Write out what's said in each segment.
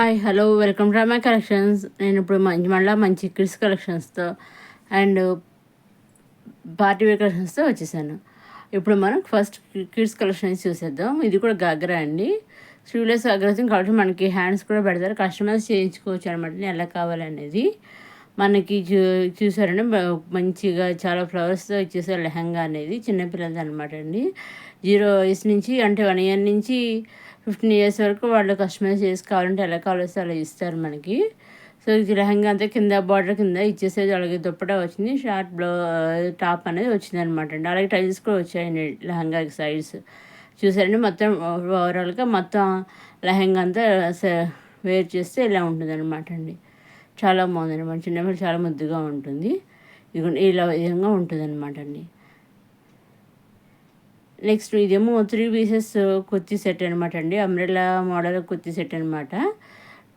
Hi hello welcome to my collections. నేను ఇప్పుడు మళ్ళీ మంచి కిడ్స్ కలెక్షన్స్తో అండ్ పార్టీ వేర్ కలెక్షన్స్తో వచ్చేసాను. ఇప్పుడు మనం ఫస్ట్ కిడ్స్ కలెక్షన్స్ చూసేద్దాం. ఇది కూడా గగ్రా అండి, స్లీవ్లెస్ అగ్రసింగ్ కాబట్టి మనకి హ్యాండ్స్ కూడా పెడతారు, కస్టమైజ్ చేయించుకోవచ్చు అనమాట ఎలా కావాలనేది. మనకి చూసారండి మంచిగా చాలా ఫ్లవర్స్తో ఇచ్చేసారు లెహంగా అనేది, చిన్నపిల్లలది అనమాట అండి. 0 వయసు నుంచి అంటే 1 ఇయర్ నుంచి 15 ఇయర్స్ వరకు వాళ్ళు కస్టమైజ్ చేసి కావాలంటే ఎలా కావాల్సి అలా ఇస్తారు మనకి. సో ఇది లెహంగా అంతా కింద బార్డర్ కింద ఇచ్చేసేది, అలాగే దుప్పటా వచ్చింది, షార్ట్ టాప్ అనేది వచ్చింది అనమాట అండి. అలాగే టైల్స్ కూడా వచ్చాయండి లెహంగాకి సైడ్స్. చూసారండి మొత్తం ఓవరాల్గా మొత్తం లెహంగా అంతా వేర్ చేస్తే ఇలా ఉంటుంది అనమాట అండి. చాలా బాగుందండి, మన చిన్నపిల్లలు చాలా ముద్దుగా ఉంటుంది. ఇది ఇలా విధంగా ఉంటుంది అనమాట అండి. నెక్స్ట్ ఇదేమో 3 పీసెస్ కుర్తీ సెట్ అనమాట అండి, అంబ్రెల్లా మోడల్ కుర్తీ సెట్ అనమాట.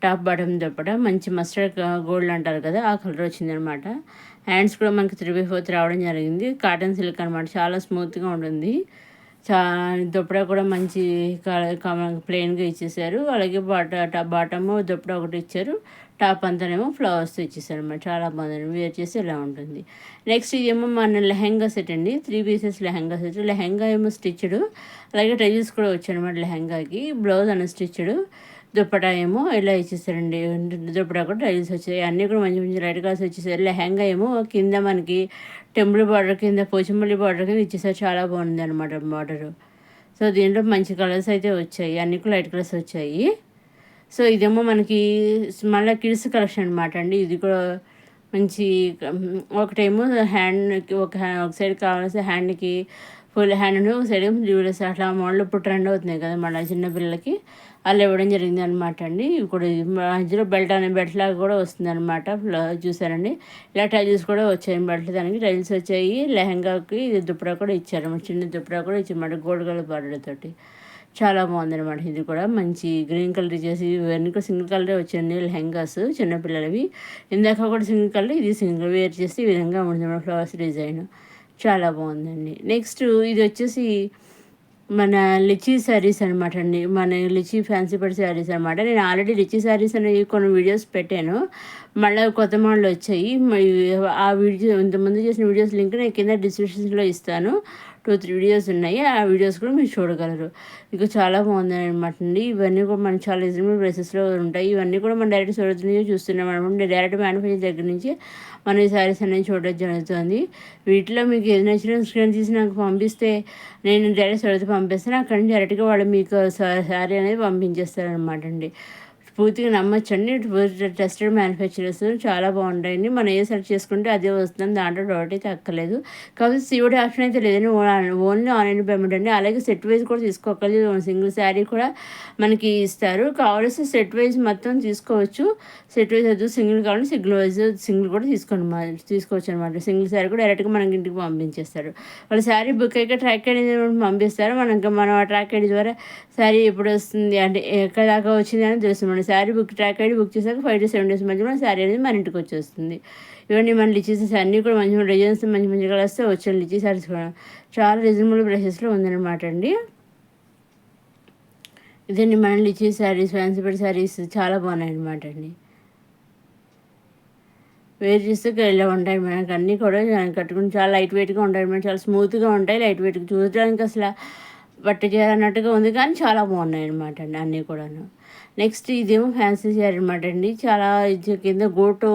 టాప్ బాటమ్ దుప్పట మంచి మస్టర్డ్ గోల్డ్ అంటారు కదా, ఆ కలర్ వచ్చిందనమాట. హ్యాండ్స్ కూడా మనకి 3/4 రావడం జరిగింది. కాటన్ సిల్క్ అనమాట, చాలా స్మూత్గా ఉంటుంది. దుప్పట కూడా మంచి ప్లెయిన్గా ఇచ్చేసారు. అలాగే బాటమ్ దుప్పట ఒకటి ఇచ్చారు, టాప్ అంతానేమో ఫ్లవర్స్తో ఇచ్చేసారు అనమాట. చాలా బాగుందండి, వేర్ చేసి ఇలా ఉంటుంది. నెక్స్ట్ ఇదేమో మన లెహంగా సెట్ అండి, 3 పీసెస్ లెహంగా సెట్. లెహంగా ఏమో స్టిచ్డ్, అలాగే టైల్స్ కూడా వచ్చాయన్నమాట లెహంగాకి. బ్లౌజ్ అన్న స్టిచ్డ్, దుప్పటా ఏమో ఇలా ఇచ్చేసారండి. దుప్పటా కూడా టైల్స్ వచ్చాయి, అన్నీ కూడా మంచి మంచి రెడ్ కలర్స్ వచ్చేసారు. లెహంగా ఏమో కింద మనకి టెంపుల్ బార్డర్ కింద పోచంపల్లి బార్డర్ కింద ఇచ్చేసారు, చాలా బాగుంది అనమాట బార్డరు. సో దీంట్లో మంచి కలర్స్ అయితే వచ్చాయి, అన్నీ కూడా లైట్ కలర్స్ వచ్చాయి. సో ఇదేమో మనకి మళ్ళీ కిడ్స్ కలెక్షన్ అనమాట అండి. ఇది కూడా మంచి ఒకటేమో హ్యాండ్కి ఒక సైడ్ కావాల్సి హ్యాండ్కి ఫుల్ హ్యాండ్, ఒక సైడ్ ఏమో జ్యువెలర్స్ అట్లా మోడల్ ఇప్పుడు ట్రెండ్ అవుతున్నాయి కదా మళ్ళీ చిన్నపిల్లలకి, అలా ఇవ్వడం జరిగింది అనమాట అండి. ఇవి కూడా మధ్యలో బెల్ట్ అనే బెల్ట్ లాగా కూడా వస్తుంది అనమాట. చూసారండి ఇలా టైల్స్ కూడా వచ్చాయి, బెల్ట్ దానికి టైల్స్ వచ్చాయి. లెహంగాకి దుప్పటా కూడా ఇచ్చారు, చిన్న దుప్పటా కూడా ఇచ్చారన్నమాట గోల్డ్ కలర్ బార్డర్ తోటి. చాలా బాగుందన్నమాట. ఇది కూడా మంచి గ్రీన్ కలర్ చేసి, ఇవన్నీ కూడా సింగిల్ కలరే వచ్చాయండి లెహంగాస్ చిన్నపిల్లలవి. ఇందాక కూడా సింగిల్ కలర్, ఇది సింగిల్ వేర్ చేసి ఈ విధంగా ఉంటుంది ఫ్లవర్స్ డిజైన్, చాలా బాగుందండి. నెక్స్ట్ ఇది వచ్చేసి మన లిచీ శారీస్ అనమాట అండి, మన లిచీ ఫ్యాన్సీ పడి శారీస్ అనమాట. నేను ఆల్రెడీ లిచీ శారీస్ అనేవి కొన్ని వీడియోస్ పెట్టాను, మళ్ళీ కొత్త మోడల్ వచ్చాయి. ఆ వీడియో ఇంతకుముందు చేసిన వీడియోస్ లింక్ నేను కింద డిస్క్రిప్షన్లో ఇస్తాను. 2-3 వీడియోస్ ఉన్నాయి, ఆ వీడియోస్ కూడా మీరు చూడగలరు. ఇక చాలా బాగుంది అనమాట అండి. ఇవన్నీ కూడా మనకి చాలా రీజనబుల్ ప్రైసెస్లో ఉంటాయి. ఇవన్నీ కూడా మనం డైరెక్ట్ సూరత్ నుంచి చూస్తున్నాం అనమాట. డైరెక్ట్ మ్యానుఫ్యాక్చర్ దగ్గర నుంచి మన ఈ శారీస్ అనేది చూడడం జరుగుతుంది. వీటిలో మీకు ఏది నచ్చిన స్క్రీన్ తీసి నాకు పంపిస్తే నేను డైరెక్ట్ సూరత్ పంపిస్తాను. అక్కడి నుంచి డైరెక్ట్గా వాళ్ళు మీకు శారీ అనేది పంపించేస్తారనమాట అండి. పూర్తిగా నమ్మచ్చండి, టెస్టెడ్ మ్యానుఫ్యాక్చరర్స్ చాలా బాగుంటాయండి. మనం ఏ సెలెక్ట్ చేసుకుంటే అదే వస్తుంది, దాంట్లో డౌట్ అయితే అక్కర్లేదు. కాకపోతే సిఓడి ఆప్షన్ అయితే లేదండి, ఓన్లీ ఆన్లైన్ పేమెంట్ అండి. అలాగే సెట్ వైజ్ కూడా తీసుకోగలదు, సింగిల్ శారీ కూడా మనకి ఇస్తారు. కావాల్సి సెట్ వైజ్ మొత్తం తీసుకోవచ్చు. సెట్ వైజ్ వద్దు సింగిల్ కావాలంటే సింగిల్ కూడా తీసుకోవచ్చు అనమాట. సింగిల్ శారీ కూడా డైరెక్ట్గా మనకి ఇంటికి పంపించేస్తారు. వాళ్ళు శారీ బుక్ అయ్యాక ట్రాక్ ఐడి పంపిస్తారు. మనం ఆ ట్రాక్ ఐడి ద్వారా శారీ ఎప్పుడు వస్తుంది అంటే ఎక్కడ దాకా వచ్చింది అని తెలుస్తుంది. శారీ ట్రాక్ ఐడి బుక్ చేశాక 5 to 7 days మధ్యలో శారీ అనేది మన ఇంటికి వచ్చేస్తుంది. ఇవన్నీ మన లిచీస్ అన్నీ కూడా మంచి మంచి డిజైన్స్ మంచి మంచి కలర్స్ వచ్చాయి. లిచీ శారీస్ కూడా చాలా రీజనబుల్ ప్రైసెస్లో ఉందన్నమాట అండి. ఇదండి మన లిచీ శారీస్, ఫ్యాన్సీ పడి శారీస్ చాలా బాగున్నాయి అనమాట అండి. వేర్ చేస్తే ఇలా ఉంటాయి మనకి, అన్నీ కూడా కట్టుకుని చాలా లైట్ వెయిట్గా ఉంటాయి మేడం, చాలా స్మూత్గా ఉంటాయి, లైట్ వెయిట్గా చూడడానికి అసలు బట్ట చేయాలన్నట్టుగా ఉంది, కానీ చాలా బాగున్నాయి అనమాట అండి అన్నీ కూడాను. నెక్స్ట్ ఇదేమో ఫ్యాన్సీ శారీ అనమాట అండి, చాలా కింద గోటో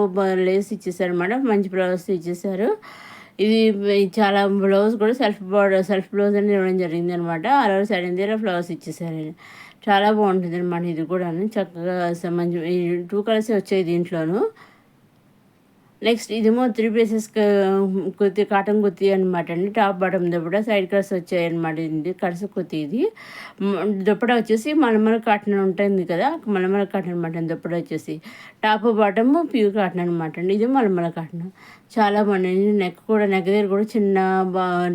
లేస్ ఇచ్చేసారు అనమాట, మంచి బ్లౌజ్ ఇచ్చేసారు. ఇది చాలా బ్లౌజ్ కూడా సెల్ఫ్ బ్లౌజ్ అనేది ఇవ్వడం జరిగింది అనమాట. అలా సైడ్ దగ్గర ఫ్లవర్స్ ఇచ్చేసారు, చాలా బాగుంటుంది అనమాట. ఇది కూడా చక్కగా మంచి 2 కలర్స్ వచ్చాయి దీంట్లోనూ. నెక్స్ట్ ఇదేమో 3 పీసెస్ కుర్తీ, కాటన్ కుర్తీ అనమాట అండి. Top bottom dupatta side cuts వచ్చాయి అనమాట. ఇది కట్స్ కుర్తీ, ఇది దుప్పట వచ్చేసి మలమల కాటన్ ఉంటుంది కదా, మలమల కాటన్ అనమాట దుప్పట వచ్చేసి. టాప్ బాటమ్ ప్యూర్ కాటన్ అనమాట అండి. ఇది మలమల కాటన్, చాలా బాగుంది. నెక్ దగ్గర కూడా చిన్న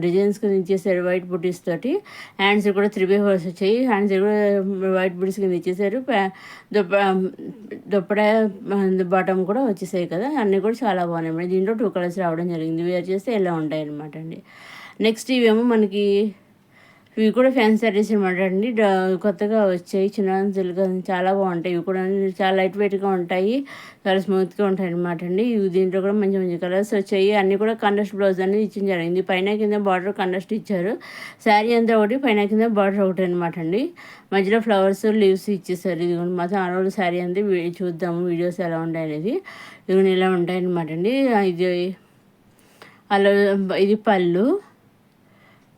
డిజైన్స్ కింద ఇచ్చేసారు వైట్ బుటీస్ తోటి. హ్యాండ్స్ కూడా 3/4 వచ్చాయి, హ్యాండ్స్ కూడా వైట్ బుటీస్ కింద ఇచ్చేసారు. దుప్పట బాటమ్ కూడా వచ్చేసాయి కదా, అన్నీ కూడా చాలా బాగున్నాయి. దీంట్లో 2 కలర్స్ రావడం జరిగింది, వేర్ చేస్తే ఎలా ఉంటాయి అనమాట అండి. నెక్స్ట్ ఇవేమో మనకి ఇవి కూడా ఫ్యాన్సీ శారీస్ అనమాట అండి. కొత్తగా వచ్చాయి చిన్న సిల్క్, చాలా బాగుంటాయి. ఇవి కూడా చాలా లైట్ వెయిట్గా ఉంటాయి, చాలా స్మూత్గా ఉంటాయి అనమాట అండి. ఇవి దీంట్లో కూడా మంచి మంచి కలర్స్ వచ్చాయి. అన్నీ కూడా కాంట్రాస్ట్ బ్లౌజ్ అనేది ఇచ్చింది జరిగింది. పైన కింద బార్డర్ కాంట్రాస్ట్ ఇచ్చారు. శారీ అంతా ఒకటి, పైన కింద బార్డర్ ఒకటి అనమాట అండి. మధ్యలో ఫ్లవర్స్ లీవ్స్ ఇచ్చేసారు. ఇది మాత్రం ఆ రోజు శారీ అంతా చూద్దాము వీడియోస్ ఎలా ఉంటాయి అనేది. ఇవి ఇలా ఉంటాయి అనమాట అండి. ఇది అలా ఇది పళ్ళు,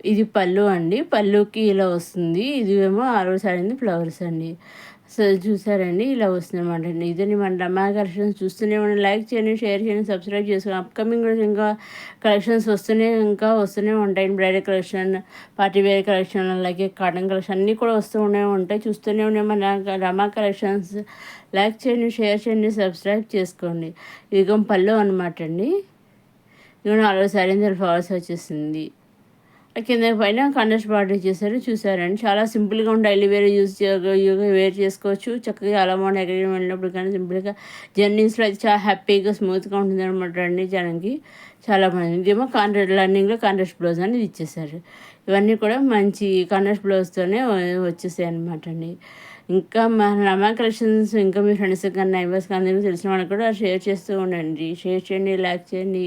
ఇది పళ్ళు అండి. పళ్ళుకి ఇలా వస్తుంది. ఇది ఏమో ఆ రోజు సారింది ఫ్లవర్స్ అండి. సో చూసారండి, ఇలా వస్తుంది అనమాట అండి. ఇదని మన రమా కలెక్షన్స్ చూస్తూనే ఉండండి. లైక్ చేయండి, షేర్ చేయండి, సబ్స్క్రైబ్ చేసుకోండి. అప్కమింగ్ రోజు ఇంకా కలెక్షన్స్ వస్తూనే ఉంటాయి. Bridal collection, party wear collection, అలాగే కాటన్ కలెక్షన్ అన్నీ కూడా వస్తూనే ఉంటాయి. చూస్తూనే ఉన్నాయి మన రమా కలెక్షన్స్. లైక్ చేయండి, షేర్ చేయండి, సబ్స్క్రైబ్ చేసుకోండి. ఇదిగో పళ్ళు అనమాట అండి. ఇదిగో ఆ రోజు సారీ ఫ్లవర్స్ వచ్చేసింది. కింద పైన కాంట్రాస్ట్ బార్డర్ ఇచ్చేసారు. చూసారండి, చాలా సింపుల్గా ఉండి డైలీ వేర్ వేర్ చేసుకోవచ్చు. చక్కగా చాలా బాగుంది. ఎక్కడికి వెళ్ళినప్పుడు కానీ సింపుల్గా జర్నీస్లో అయితే చాలా హ్యాపీగా స్మూత్గా ఉంటుంది అనమాట అండి. జనానికి చాలా బాగుంది. ఇదేమో రన్నింగ్లో కాంట్రాస్ట్ బ్లౌజ్ అనేది ఇచ్చేసారు. ఇవన్నీ కూడా మంచి కాంట్రాస్ట్ బ్లౌజ్తోనే వచ్చేసాయి అనమాట అండి. ఇంకా మా రమా కలెక్షన్స్ ఇంకా మీ ఫ్రెండ్స్ కానీ నైబర్స్ కానీ అందరికీ తెలిసిన వాళ్ళకి కూడా షేర్ చేస్తూ ఉండండి. షేర్ చేయండి, లైక్ చేయండి,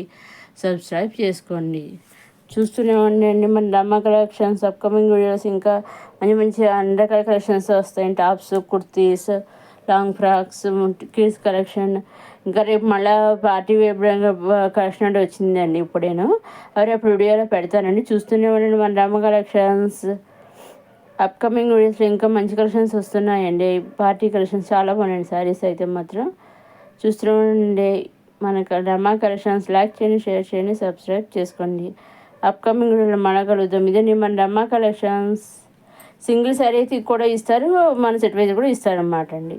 సబ్స్క్రైబ్ చేసుకోండి. చూస్తూనే ఉండండి మన రమా కలెక్షన్స్. అప్కమింగ్ వీడియోస్ ఇంకా మంచి మంచి అన్ని రకాల కలెక్షన్స్ వస్తాయి. Tops, kurtis, long frocks, kids collection, ఇంకా రేపు మళ్ళీ పార్టీ వేర్ కలెక్షన్ అంటే వచ్చిందండి. ఇప్పుడేను రేపు వీడియోలో పెడతానండి. చూస్తూనే ఉండండి మన రమా కలెక్షన్స్. అప్కమింగ్ వీడియోస్లో ఇంకా మంచి కలెక్షన్స్ వస్తున్నాయండి. పార్టీ కలెక్షన్స్ చాలా బాగున్నాయండి. శారీస్ అయితే మాత్రం చూస్తూనే ఉండండి మన రమా కలెక్షన్స్. లైక్ చేయండి, షేర్ చేయండి, సబ్స్క్రైబ్ చేసుకోండి. అప్కమింగ్ వీడియోలో మనగలుగుతాం. ఇదే మన రమా కలెక్షన్స్. సింగిల్ శారీ అయితే కూడా ఇస్తారు, మన సెట్ వైజ్ కూడా ఇస్తారన్నమాట అండి.